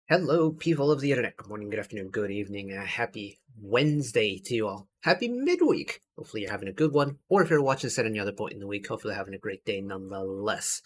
Hello, people of the internet. Good morning, good afternoon, good evening, happy Wednesday to you all. Happy midweek. Hopefully you're having a good one, or if you're watching this at any other point in the week, hopefully having a great day nonetheless.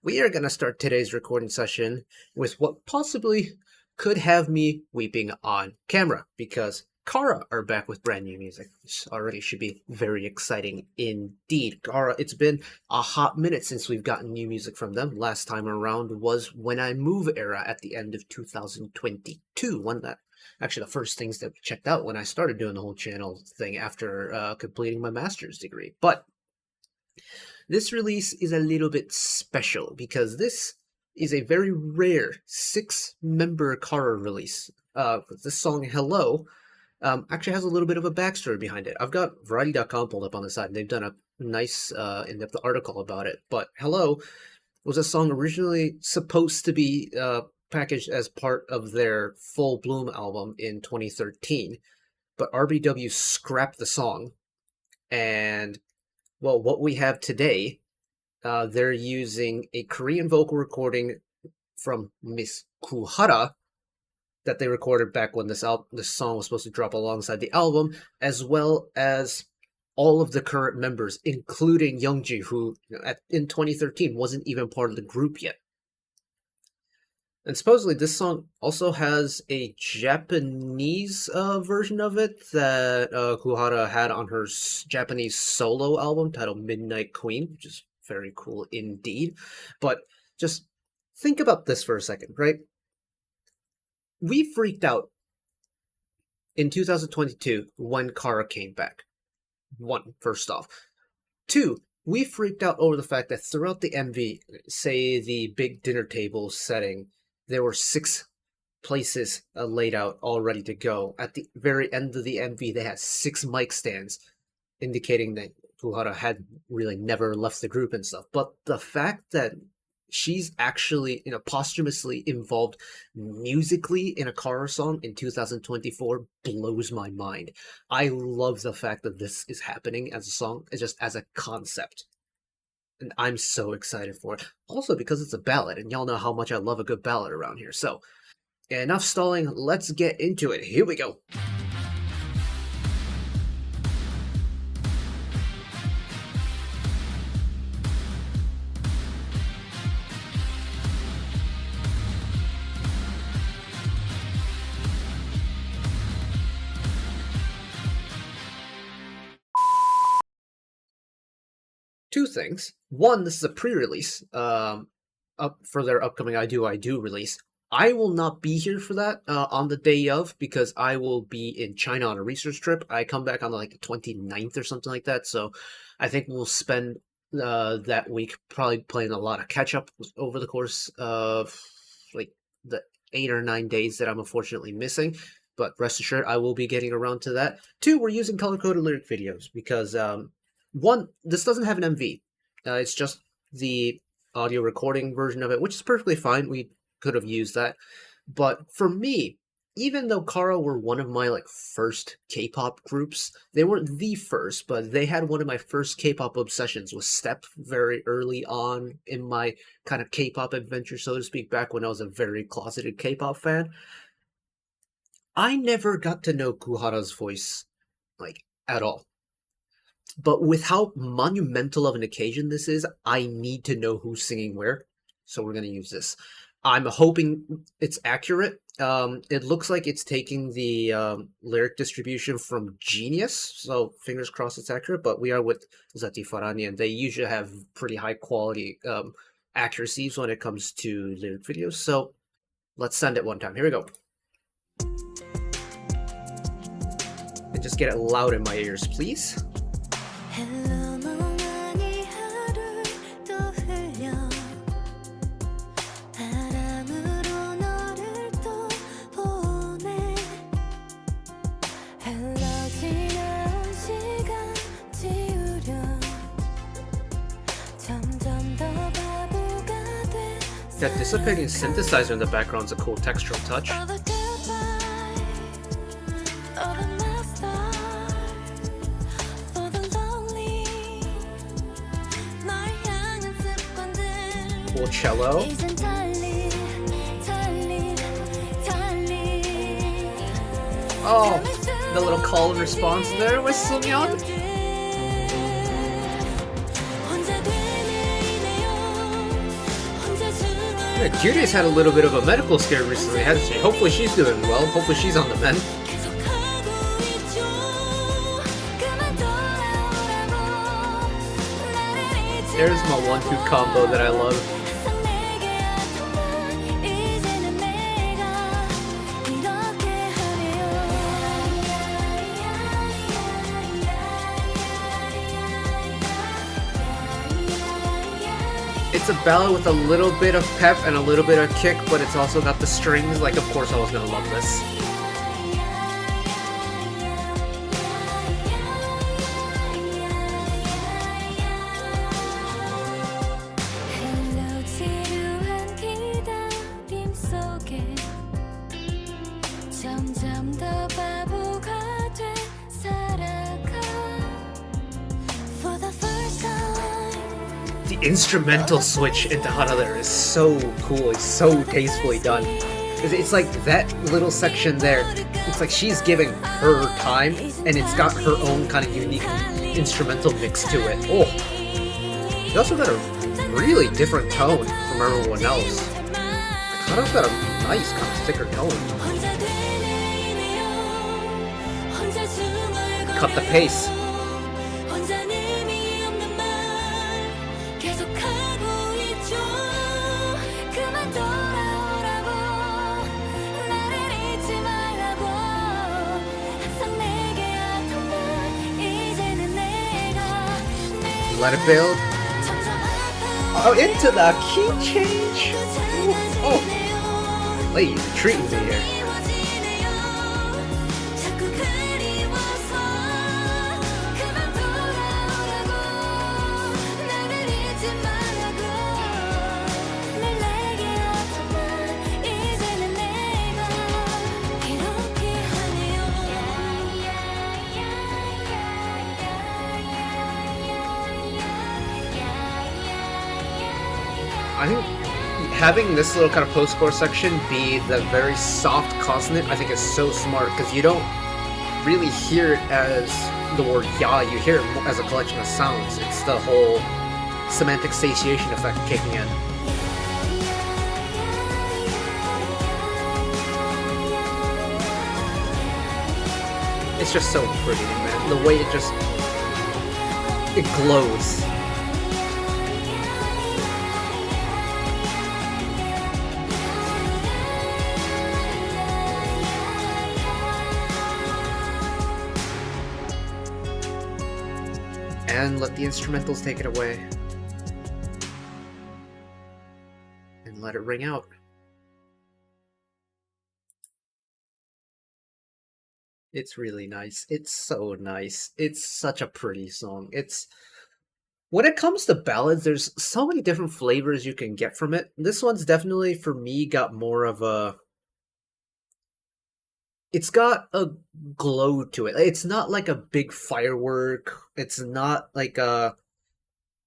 We are going to start today's recording session with what possibly could have me weeping on camera, because Kara are back with brand new music, which already should be very exciting indeed. Kara, it's been a hot minute since we've gotten new music from them. Last time around was When I Move era at the end of 2022, one that actually the first things that we checked out when I started doing the whole channel thing after completing my master's degree. But this release is a little bit special because this is a very rare 6-member Kara release. This song, Hello, actually has a little bit of a backstory behind it. I've got Variety.com pulled up on the side, and they've done a nice in-depth article about it. But Hello was a song originally supposed to be packaged as part of their Full Bloom album in 2013, but RBW scrapped the song, and well, what we have today, they're using a Korean vocal recording from Miss Kuhara that they recorded back when this song was supposed to drop alongside the album, as well as all of the current members, including Youngji, who in 2013 wasn't even part of the group yet. And supposedly this song also has a Japanese version of it that Kuhara had on her Japanese solo album titled Midnight Queen, which is very cool indeed. But just think about this for a second, right? We freaked out in 2022 when Kara came back. First off. Two, we freaked out over the fact that throughout the MV, say the big dinner table setting, there were 6 places laid out all ready to go. At the very end of the MV, they had 6 mic stands, indicating that Kuhara had really never left the group and stuff. But the fact that she's actually, posthumously involved musically in a Kara song in 2024 blows my mind. I love the fact that this is happening as a song, just as a concept. And I'm so excited for it. Also because it's a ballad, and y'all know how much I love a good ballad around here. So, enough stalling, let's get into it. Here we go. Two things. One, this is a pre-release up for their upcoming I Do release. I will not be here for that on the day of, because I will be in China on a research trip. I come back on the 29th or something like that, so I think we'll spend that week probably playing a lot of catch-up over the course of the 8 or 9 days that I'm unfortunately missing. But rest assured, I will be getting around to that. Two, we're using color-coded lyric videos because one, this doesn't have an MV. It's just the audio recording version of it, which is perfectly fine. We could have used that. But for me, even though Kara were one of my first K-pop groups, they weren't the first, but they had one of my first K-pop obsessions with Step very early on in my kind of K-pop adventure, so to speak, back when I was a very closeted K-pop fan. I never got to know Kuhara's voice, at all. But with how monumental of an occasion this is, I need to know who's singing where, so we're going to use this. I'm hoping it's accurate. It looks like it's taking the lyric distribution from Genius, so fingers crossed it's accurate, but we are with Zati Farani, and they usually have pretty high quality accuracies when it comes to lyric videos, so let's send it one time. Here we go. And just get it loud in my ears, please. That dissipating synthesizer in the background is a cool textural touch. Cool cello. Oh, the little call and response there with Sungyeon. Yeah, Cutie's had a little bit of a medical scare recently, hasn't she? Hopefully she's doing well. Hopefully she's on the mend. There's my 1-2 combo that I love. It's a ballad with a little bit of pep and a little bit of kick, but it's also got the strings. Like, of course I was gonna love this. The instrumental switch into Hana there is so cool. It's so tastefully done. It's like that little section there. It's like she's giving her time, and it's got her own kind of unique instrumental mix to it. Oh, it also got a really different tone from everyone else. Hana's got a nice kind of thicker tone. Cut the pace. Let it build. Oh, into the key change. Oh, lady, you're treating me here. I think having this little kind of post-chorus section be the very soft consonant, I think is so smart, because you don't really hear it as the word ya, you hear it as a collection of sounds. It's the whole semantic satiation effect kicking in. It's just so pretty, man. The way it glows. And let the instrumentals take it away. And let it ring out. It's really nice. It's so nice. It's such a pretty song. When it comes to ballads, there's so many different flavors you can get from it. This one's definitely, for me, got more of a... It's got a glow to it. It's not like a big firework. It's not like a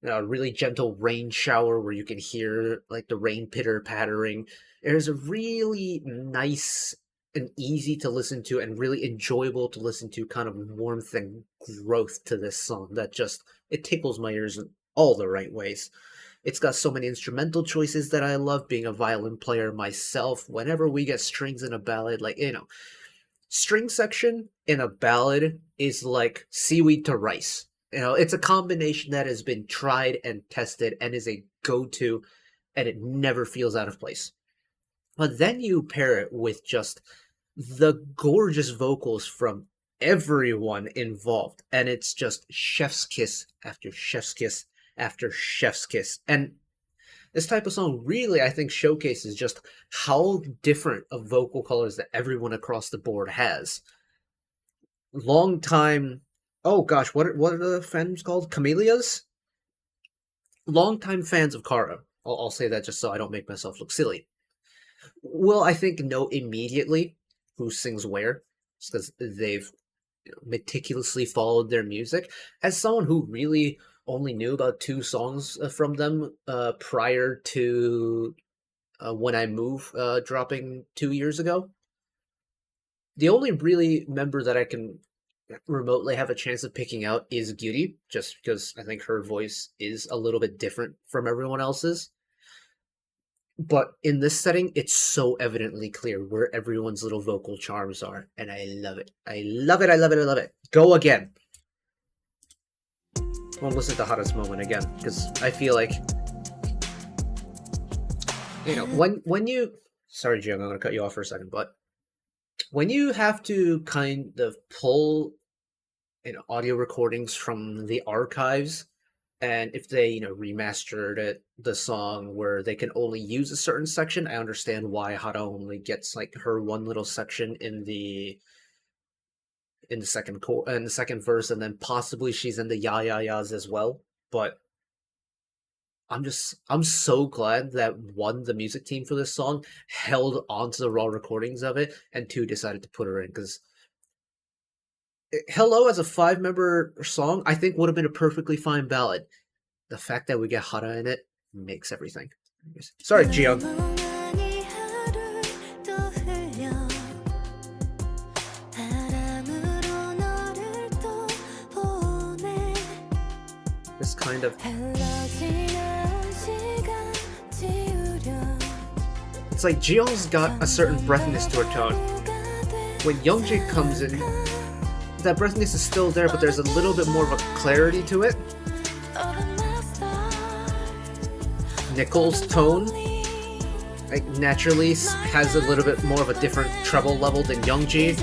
really gentle rain shower where you can hear like the rain pitter-pattering. There's a really nice and easy to listen to and really enjoyable to listen to kind of warmth and growth to this song that just, it tickles my ears in all the right ways. It's got so many instrumental choices that I love, being a violin player myself. Whenever we get strings in a ballad, like, string section in a ballad is like seaweed to rice. It's a combination that has been tried and tested and is a go-to, and it never feels out of place. But then you pair it with just the gorgeous vocals from everyone involved, and it's just chef's kiss after chef's kiss after chef's kiss. And this type of song really, I think, showcases just how different of vocal colors that everyone across the board has. Long time, oh gosh, what are the fans called? Camellias? Longtime fans of Kara. I'll say that just so I don't make myself look silly. Will, I think, know immediately who sings where, because they've meticulously followed their music. As someone who really only knew about 2 songs from them prior to When I Move dropping 2 years ago, The only really member that I can remotely have a chance of picking out is Gyuri, just because I think her voice is a little bit different from everyone else's. But in this setting, it's so evidently clear where everyone's little vocal charms are, and I love it. I love it, I love it, I love it. Go again. We'll listen to Hara's moment again, because I feel like, you know, when you... Sorry, Jung, I'm going to cut you off for a second, but when you have to kind of pull, you know, audio recordings from the archives, and if they, you know, remastered it, the song where they can only use a certain section, I understand why Hara only gets like her one little section in the second verse, and then possibly she's in the ya ya ya's as well. But I'm so glad that one, the music team for this song held onto the raw recordings of it, and two, decided to put her in, because Hello as a 5-member song I think would have been a perfectly fine ballad. The fact that we get Hara in it makes everything. Sorry, Jiyoung. This kind of... It's like Jiyoung's got a certain breathiness to her tone. When Youngjae comes in, that breathiness is still there, but there's a little bit more of a clarity to it. Nicole's tone, like, naturally has a little bit more of a different treble level than Youngjae.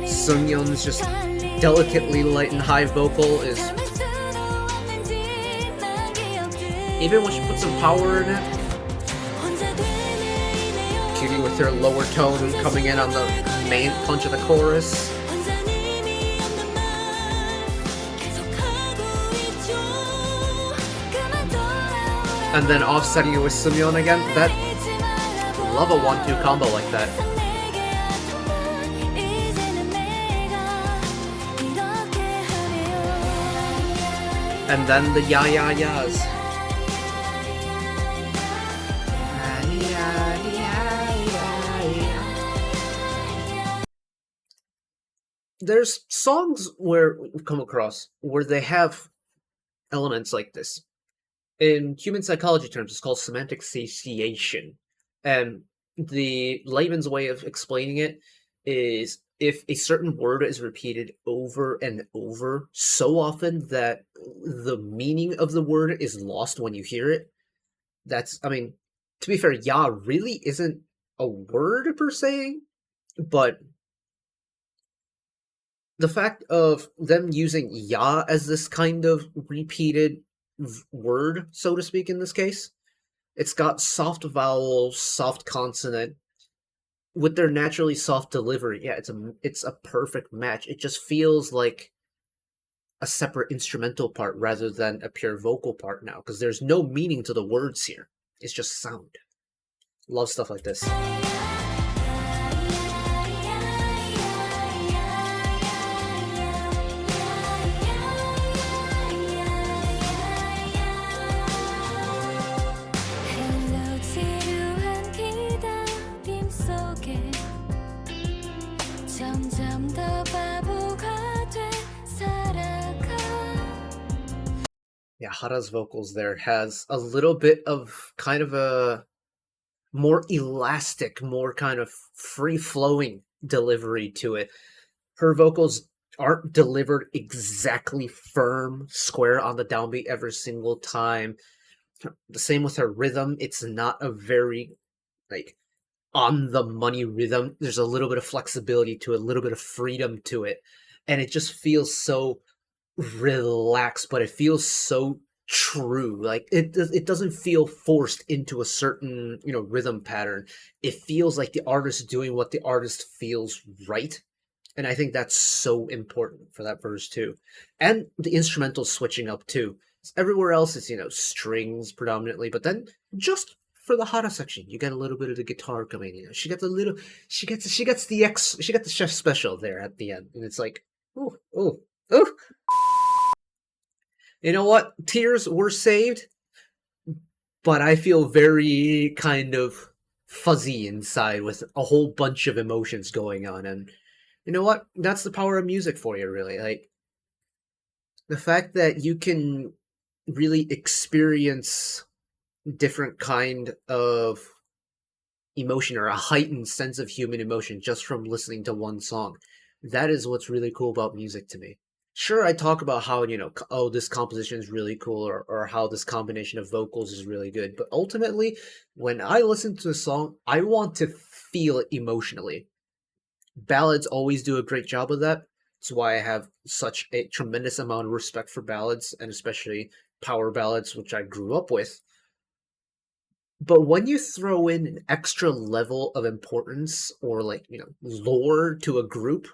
Seungyeon's just delicately light and high vocal is... Even when she puts some power in it, Kitty with her lower tone coming in on the main punch of the chorus. And then offsetting it with Seungyeon again. That... love a 1-2 combo like that. And then the ya ya ya's. There's songs where we've come across where they have elements like this. In human psychology terms, it's called semantic satiation. And the layman's way of explaining it is if a certain word is repeated over and over so often that the meaning of the word is lost when you hear it, that's, I mean, to be fair, ya really isn't a word per se, but the fact of them using ya as this kind of repeated word, so to speak, in this case, it's got soft vowels, soft consonant, with their naturally soft delivery. Yeah, it's a perfect match. It just feels like a separate instrumental part rather than a pure vocal part now, because there's no meaning to the words here. It's just sound. Love stuff like this. Yeah, Hara's vocals there has a little bit of kind of a more elastic, more kind of free-flowing delivery to it. Her vocals aren't delivered exactly firm, square on the downbeat every single time. The same with her rhythm. It's not a very, like, on-the-money rhythm. There's a little bit of flexibility to it, a little bit of freedom to it. And it just feels so relaxed, but it feels so true. Like, it doesn't feel forced into a certain, you know, rhythm pattern. It feels like the artist doing what the artist feels right. And I think that's so important for that verse too. And the instrumental switching up too. Everywhere else it's, you know, strings predominantly, but then just for the Hara section, you get a little bit of the guitar coming in. She gets the chef special there at the end, and it's like, oh, oh, oh. You know what? Tears were saved, but I feel very kind of fuzzy inside with a whole bunch of emotions going on. And you know what? That's the power of music for you, really. Like the fact that you can really experience different kind of emotion or a heightened sense of human emotion just from listening to one song. That is what's really cool about music to me. Sure, I talk about how, oh, this composition is really cool or how this combination of vocals is really good. But ultimately, when I listen to a song, I want to feel it emotionally. Ballads always do a great job of that. That's why I have such a tremendous amount of respect for ballads and especially power ballads, which I grew up with. But when you throw in an extra level of importance or like, lore to a group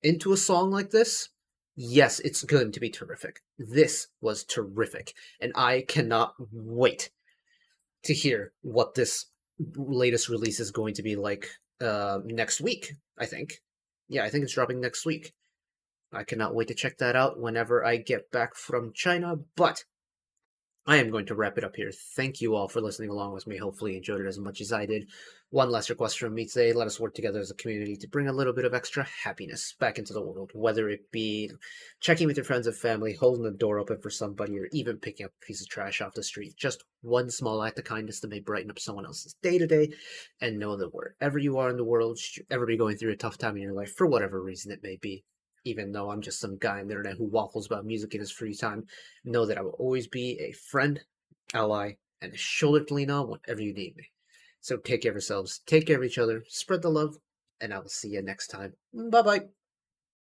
into a song like this, yes, it's going to be terrific. This was terrific. And I cannot wait to hear what this latest release is going to be like next week, I think. Yeah, I think it's dropping next week. I cannot wait to check that out whenever I get back from China, but I am going to wrap it up here. Thank you all for listening along with me. Hopefully you enjoyed it as much as I did. One last request from me today. Let us work together as a community to bring a little bit of extra happiness back into the world, whether it be checking with your friends and family, holding the door open for somebody, or even picking up a piece of trash off the street. Just one small act of kindness that may brighten up someone else's day to day. And know that wherever you are in the world, should you ever be going through a tough time in your life, for whatever reason it may be, even though I'm just some guy on the internet who waffles about music in his free time, know that I will always be a friend, ally, and a shoulder to lean on whenever you need me. So take care of yourselves, take care of each other, spread the love, and I will see you next time. Bye bye.